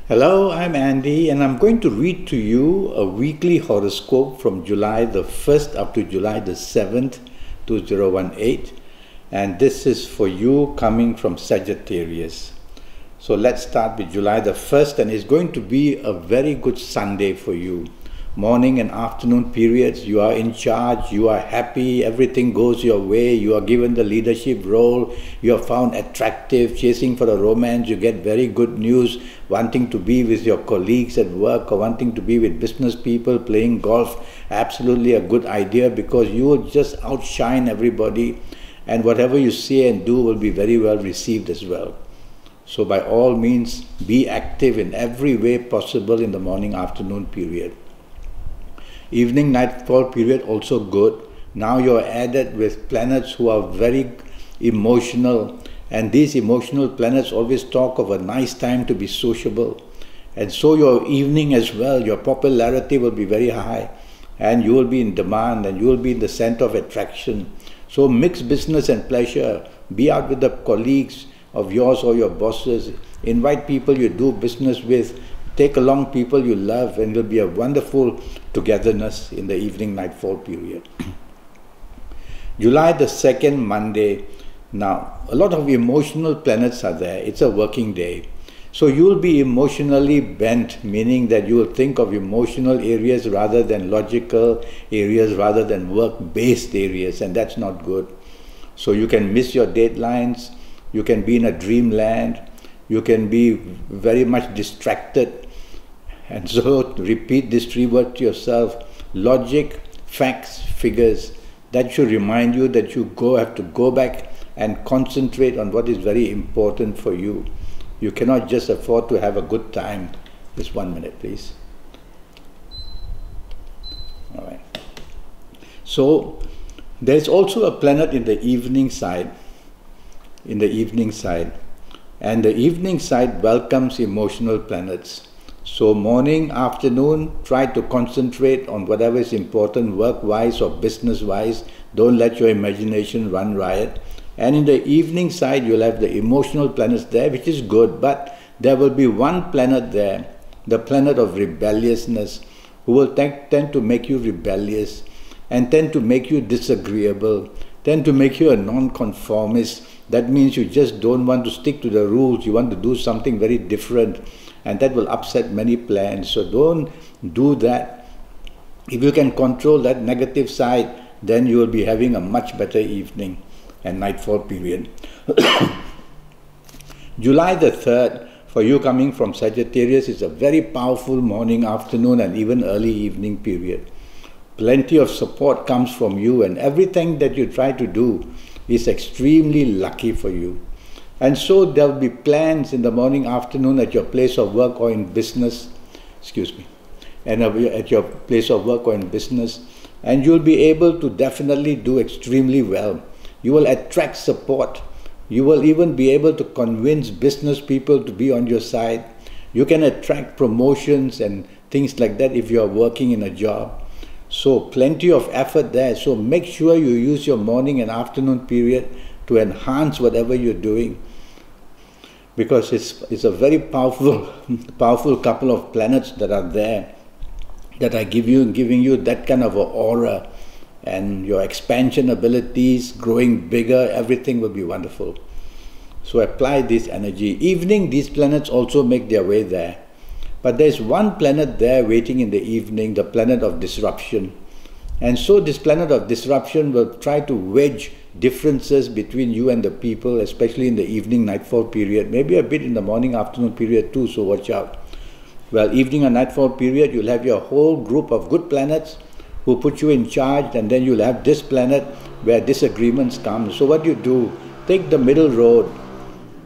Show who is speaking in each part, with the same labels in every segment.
Speaker 1: Hello, I'm Andy, and I'm going to read to you a weekly horoscope from July the 1st up to July the 7th, 2018. And this is for you coming from Sagittarius. So let's start with July the 1st, and it's going to be a very good Sunday for you. Morning and afternoon periods, you are in charge, you are happy, everything goes your way, you are given the leadership role, you are found attractive, chasing for a romance, you get very good news, wanting to be with your colleagues at work or wanting to be with business people, playing golf. Absolutely a good idea, because you will just outshine everybody, and whatever you say and do will be very well received as well. So by all means, be active in every way possible in the morning afternoon period. Evening nightfall period also good. Now you are added with planets who are very emotional, and these emotional planets always talk of a nice time to be sociable. And so your evening as well, your popularity will be very high, and you will be in demand, and you will be in the center of attraction. So mix business and pleasure. Be out with the colleagues of yours or your bosses. Invite people you do business with. Take along people you love, and it will be a wonderful togetherness in the evening nightfall period. July the 2nd, Monday. Now, a lot of emotional planets are there. It's a working day. So you will be emotionally bent, meaning that you will think of emotional areas rather than logical areas, rather than work-based areas, and that's not good. So you can miss your deadlines, you can be in a dreamland, you can be very much distracted. And so repeat this three words to yourself: logic, facts, figures. That should remind you that you have to go back and concentrate on what is very important for you. You cannot just afford to have a good time. Just 1 minute, please. All right. So there's also a planet in the evening side. And the evening side welcomes emotional planets. So morning, afternoon, try to concentrate on whatever is important, work-wise or business-wise. Don't let your imagination run riot. And in the evening side, you'll have the emotional planets there, which is good, but there will be one planet there, the planet of rebelliousness, who will tend to make you rebellious and tend to make you disagreeable, tend to make you a non-conformist. That means you just don't want to stick to the rules, you want to do something very different, and that will upset many plans. So don't do that. If you can control that negative side, then you will be having a much better evening and nightfall period. July the 3rd, for you coming from Sagittarius, is a very powerful morning, afternoon, and even early evening period. Plenty of support comes from you, and everything that you try to do is extremely lucky for you. And so there will be plans in the morning, afternoon at your place of work or in business, and at your place of work or in business, and you'll be able to definitely do extremely well. You will attract support. You will even be able to convince business people to be on your side. You can attract promotions and things like that if you are working in a job. So plenty of effort there. So make sure you use your morning and afternoon period to enhance whatever you're doing, because it's a very powerful couple of planets that are there, that are giving you that kind of an aura, and your expansion abilities, growing bigger, everything will be wonderful. So apply this energy. Evening, these planets also make their way there. But there's one planet there waiting in the evening, the planet of disruption. And so this planet of disruption will try to wedge differences between you and the people, especially in the evening nightfall period, maybe a bit in the morning afternoon period too, so watch out. Well, evening and nightfall period, you'll have your whole group of good planets who put you in charge, and then you'll have this planet where disagreements come. So what you do, take the middle road,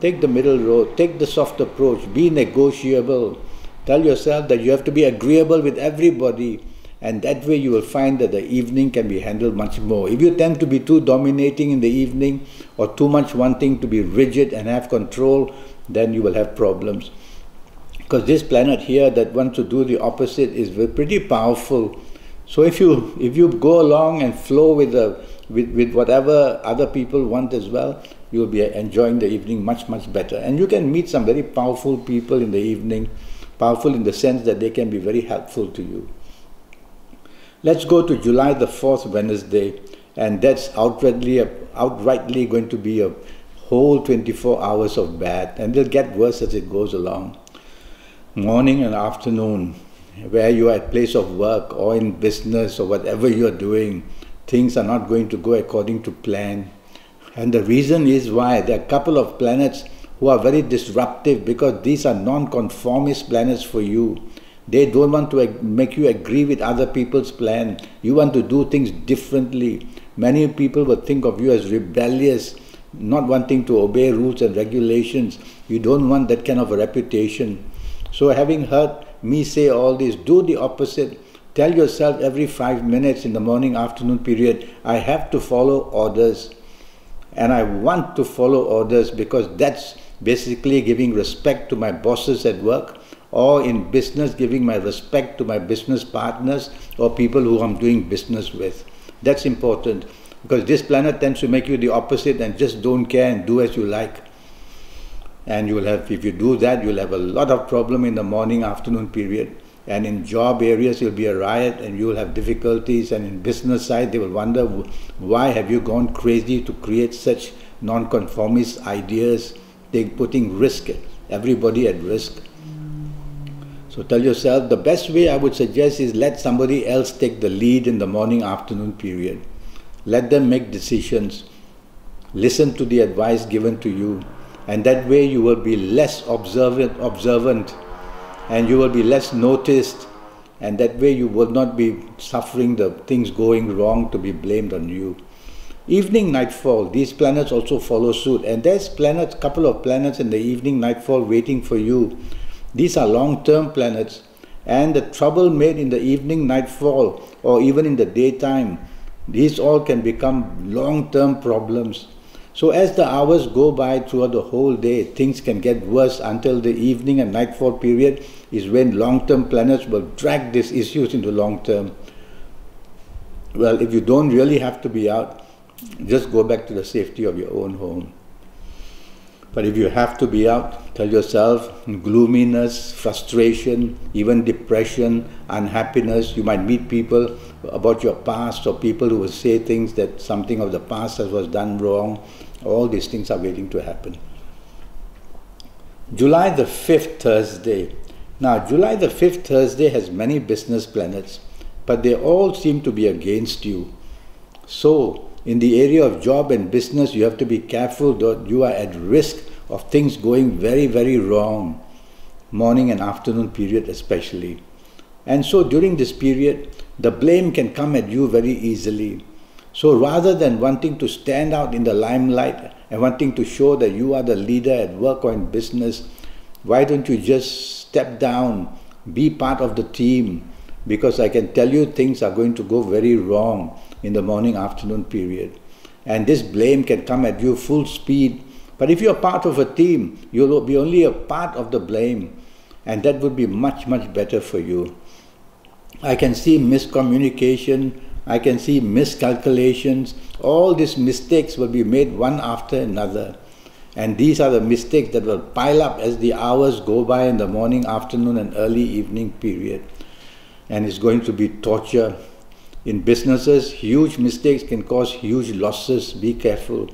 Speaker 1: take the soft approach, be negotiable. Tell yourself that you have to be agreeable with everybody, and that way you will find that the evening can be handled much more. If you tend to be too dominating in the evening, or too much wanting to be rigid and have control, then you will have problems. Because this planet here that wants to do the opposite is pretty powerful. So if you go along and flow with whatever other people want as well, you'll be enjoying the evening much, much better. And you can meet some very powerful people in the evening Powerful in the sense that they can be very helpful to you. Let's go to July the 4th, Wednesday, and that's outrightly going to be a whole 24 hours of bad, and it'll get worse as it goes along. Morning and afternoon, where you are at place of work or in business or whatever you are doing, things are not going to go according to plan. And the reason is why there are a couple of planets who are very disruptive, because these are non-conformist planets for you. They don't want to make you agree with other people's plan. You want to do things differently. Many people will think of you as rebellious, not wanting to obey rules and regulations. You don't want that kind of a reputation. So having heard me say all this, do the opposite. Tell yourself every 5 minutes in the morning, afternoon period, I have to follow orders. And I want to follow orders because that's basically giving respect to my bosses at work, or in business, giving my respect to my business partners or people who I'm doing business with. That's important, because this planet tends to make you the opposite and just don't care and do as you like. And you will have, if you do that, you'll have a lot of problem in the morning, afternoon period. And in job areas, you'll be a riot and you will have difficulties. And in business side, they will wonder, why have you gone crazy to create such non-conformist ideas? They're putting everybody at risk. So tell yourself, the best way I would suggest is let somebody else take the lead in the morning, afternoon period. Let them make decisions. Listen to the advice given to you. And that way you will be less observant, and you will be less noticed, and that way you will not be suffering the things going wrong to be blamed on you. Evening nightfall, these planets also follow suit, and there's planets, couple of planets in the evening nightfall waiting for you. These are long-term planets, and the trouble made in the evening nightfall or even in the daytime, these all can become long-term problems. So as the hours go by throughout the whole day, things can get worse until the evening and nightfall period is when long-term planets will drag these issues into long-term. Well, if you don't really have to be out, just go back to the safety of your own home. But if you have to be out, tell yourself gloominess, frustration, even depression, unhappiness. You might meet people about your past, or people who will say things that something of the past that was done wrong. All these things are waiting to happen. July the 5th, Thursday. Now, July the 5th, Thursday has many business planets, but they all seem to be against you. So, in the area of job and business, you have to be careful that you are at risk of things going very, very wrong, morning and afternoon period especially. And so during this period, the blame can come at you very easily. So rather than wanting to stand out in the limelight and wanting to show that you are the leader at work or in business, why don't you just step down, be part of the team? Because I can tell you things are going to go very wrong in the morning, afternoon period. And this blame can come at you full speed. But if you're part of a team, you'll be only a part of the blame. And that would be much, much better for you. I can see miscommunication, I can see miscalculations. All these mistakes will be made one after another. And these are the mistakes that will pile up as the hours go by in the morning, afternoon and early evening period. And it's going to be torture. In businesses, huge mistakes can cause huge losses. Be careful.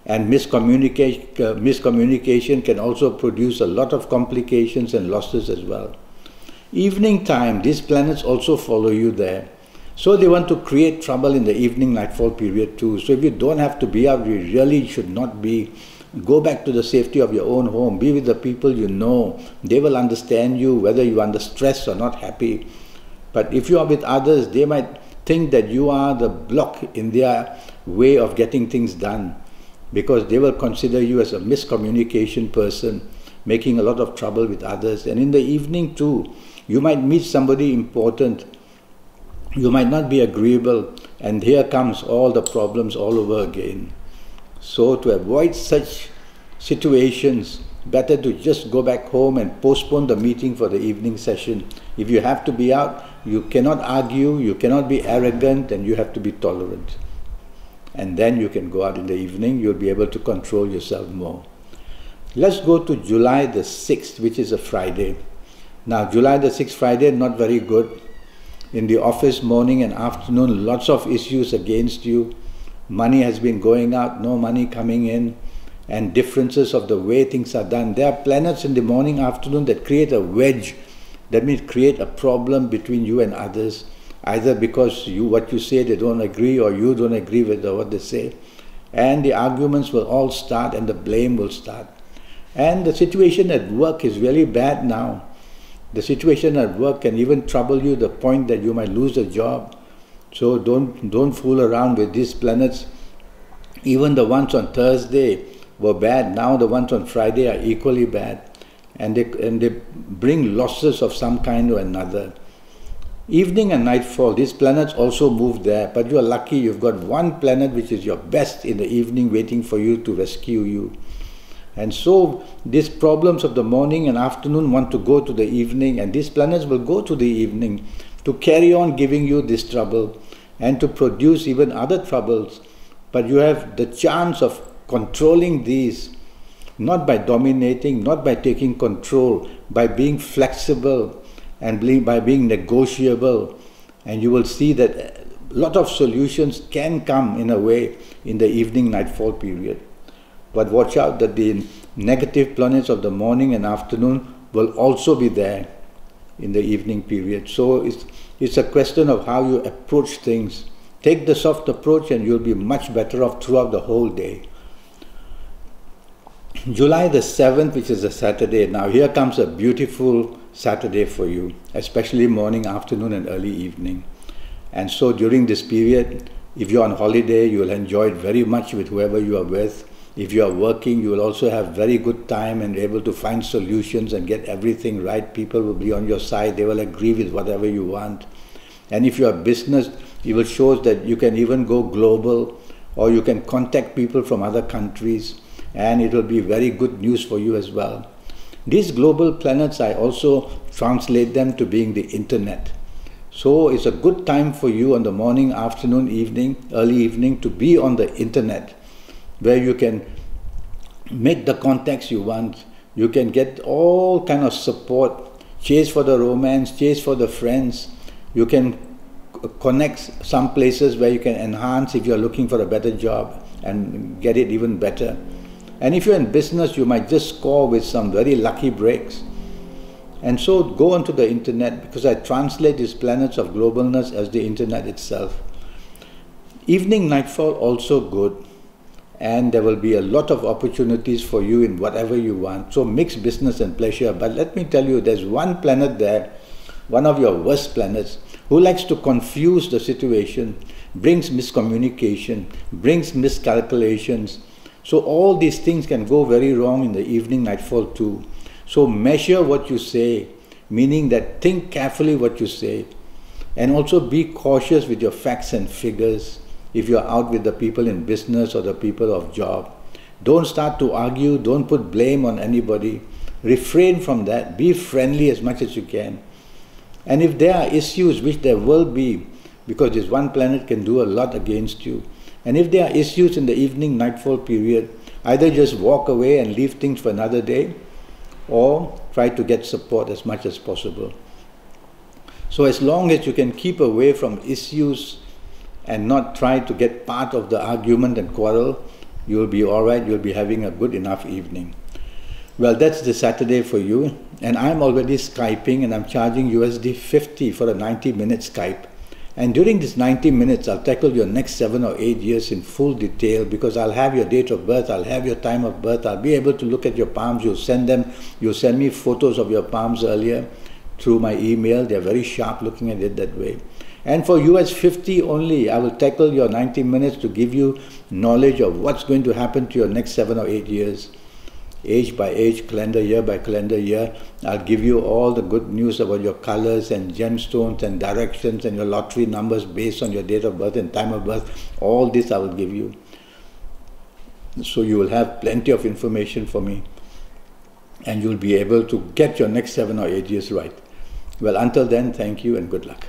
Speaker 1: And miscommunication can also produce a lot of complications and losses as well. Evening time, these planets also follow you there. So they want to create trouble in the evening nightfall period too. So if you don't have to be out, you really should not be. Go back to the safety of your own home. Be with the people you know. They will understand you whether you are under stress or not happy. But if you are with others, they might think that you are the block in their way of getting things done, because they will consider you as a miscommunication person, making a lot of trouble with others. And in the evening too, you might meet somebody important. You might not be agreeable, and here comes all the problems all over again. So to avoid such situations, better to just go back home and postpone the meeting for the evening session. If you have to be out, you cannot argue, you cannot be arrogant, and you have to be tolerant. And then you can go out in the evening, you'll be able to control yourself more. Let's go to July the 6th, which is a Friday. Now, July the 6th, Friday, not very good. In the office, morning and afternoon, lots of issues against you. Money has been going out, no money coming in, and differences of the way things are done. There are planets in the morning, afternoon that create a wedge. That means create a problem between you and others, either because what you say they don't agree, or you don't agree with what they say. And the arguments will all start and the blame will start. And the situation at work is really bad now. The situation at work can even trouble you to the point that you might lose a job. So don't fool around with these planets. Even the ones on Thursday were bad. Now the ones on Friday are equally bad. And they bring losses of some kind or another. Evening and nightfall, these planets also move there. But you are lucky you've got one planet which is your best in the evening waiting for you to rescue you. And so these problems of the morning and afternoon want to go to the evening, and these planets will go to the evening to carry on giving you this trouble and to produce even other troubles. But you have the chance of controlling these, not by dominating, not by taking control, by being flexible and by being negotiable. And you will see that a lot of solutions can come in a way in the evening nightfall period. But watch out that the negative planets of the morning and afternoon will also be there in the evening period. So it's a question of how you approach things. Take the soft approach and you'll be much better off throughout the whole day. July the 7th, which is a Saturday. Now here comes a beautiful Saturday for you, especially morning, afternoon and early evening. And so during this period, if you're on holiday, you will enjoy it very much with whoever you are with. If you are working, you will also have very good time and be able to find solutions and get everything right. People will be on your side. They will agree with whatever you want. And if you are business, it will show that you can even go global, or you can contact people from other countries, and it will be very good news for you as well. These global planets, I also translate them to being the internet. So it's a good time for you on the morning, afternoon, evening, early evening to be on the internet, where you can make the contacts you want. You can get all kind of support, chase for the romance, chase for the friends. You can connect some places where you can enhance if you're looking for a better job and get it even better. And if you're in business, you might just score with some very lucky breaks. And so go onto the internet, because I translate these planets of globalness as the internet itself. Evening nightfall also good. And there will be a lot of opportunities for you in whatever you want. So mix business and pleasure. But let me tell you, there's one planet there, one of your worst planets, who likes to confuse the situation, brings miscommunication, brings miscalculations. So all these things can go very wrong in the evening nightfall too. So measure what you say, meaning that think carefully what you say. And also be cautious with your facts and figures. If you're out with the people in business or the people of job, don't start to argue, don't put blame on anybody. Refrain from that, be friendly as much as you can. And if there are issues, which there will be, because this one planet can do a lot against you, and if there are issues in the evening nightfall period, either just walk away and leave things for another day, or try to get support as much as possible. So as long as you can keep away from issues and not try to get part of the argument and quarrel, you'll be all right, you'll be having a good enough evening. Well, that's the Saturday for you, and I'm already Skyping, and I'm charging USD 50 for a 90-minute Skype. And during this 90 minutes, I'll tackle your next 7 or 8 years in full detail, because I'll have your date of birth, I'll have your time of birth, I'll be able to look at your palms, you'll send me photos of your palms earlier through my email. They're very sharp looking at it that way. And for US 50 only, I will tackle your 90 minutes to give you knowledge of what's going to happen to your next 7 or 8 years. Age by age, calendar year by calendar year. I'll give you all the good news about your colors and gemstones and directions and your lottery numbers based on your date of birth and time of birth. All this I will give you. So you will have plenty of information for me, and you'll be able to get your next 7 or 8 years right. Well, until then, thank you and good luck.